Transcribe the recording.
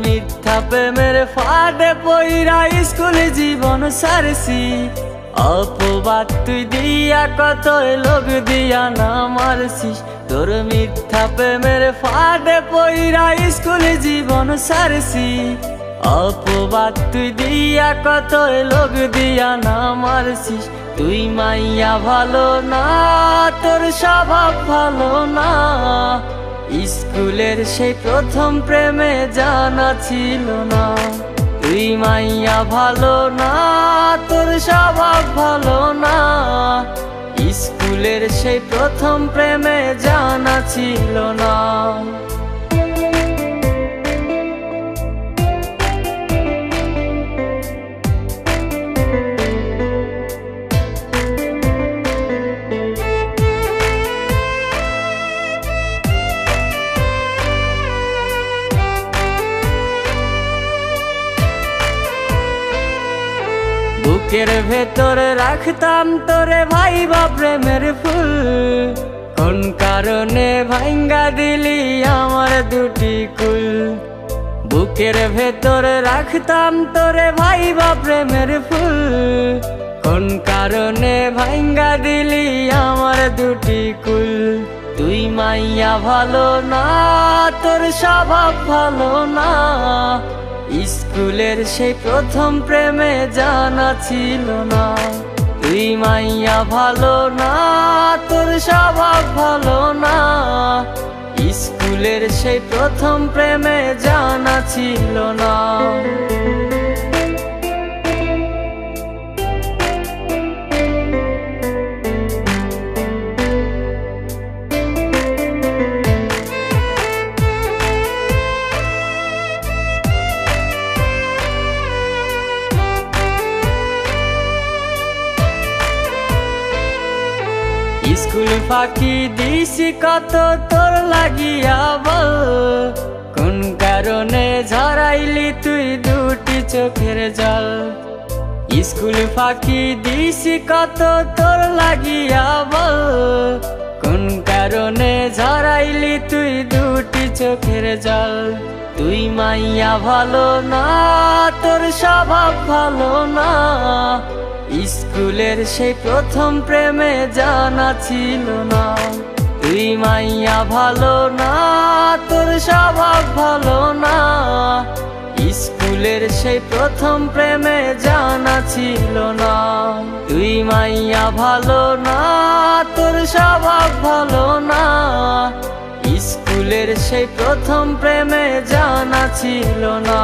মিথ্যা প্রেমের ফাঁদে পইরা স্কুল জীবন সারছি। অপবাদ তুই দিয়া কত লোক দিয়া না মারছিস। তোর মিথ্যা প্রেমের ফাঁদে পইরা স্কুল জীবন সারছি। অপবাদ তুই দিয়া কত লোক দিয়া না মারছিস। তুই মাইয়া ভালো না, তোর স্বভাব ভালো না। স্কুলের সেই প্রথম প্রেমে জানা ছিল না। তুই মাইয়া ভালো না, তোর স্বভাব ভালো না। স্কুলের সেই প্রথম প্রেমে জানা ছিল না। বুকের ভেতরে রাখতাম তোরে ভাইবা প্রেমের ফুল। কোন কারণে ভাঙ্গা দিলি আমার দুটি কুল। বুকের ভেতরে রাখতাম তোরে ভাইবা প্রেমের ফুল। কোন কারণে ভাঙ্গা দিলি আমার দুটি কুল। তুই মাইয়া ভালো না, তোর স্বভাব ভালো না। স্কুলের সেই প্রথম প্রেমে জানা ছিল না। তুই মাইয়া ভালো না, তোর স্বভাব ভালো না। স্কুলের সেই প্রথম প্রেমে জানা ছিল না। স্কুল ফাঁকি দিছি কত তোর লাগিয়া বল। কোন কারণে ঝরাইলি তুই দুটি চোখের জল। স্কুল ফাঁকি দিছি কত তোর লাগিয়া বল। কোন কারণে ঝরাইলি তুই দুটি চোখের জল। তুই মাইয়া ভালো না, তোর স্বভাব ভালো না। স্কুলের সেই প্রথম প্রেমে জানা ছিল না। তুই মাইয়া ভালো না, তোর স্বভাব ভালো না। স্কুলের সেই প্রথম প্রেমে জানা ছিল না। তুই মাইয়া ভালো না, তোর স্বভাব ভালো না। স্কুলের সেই প্রথম প্রেমে জানা ছিল না।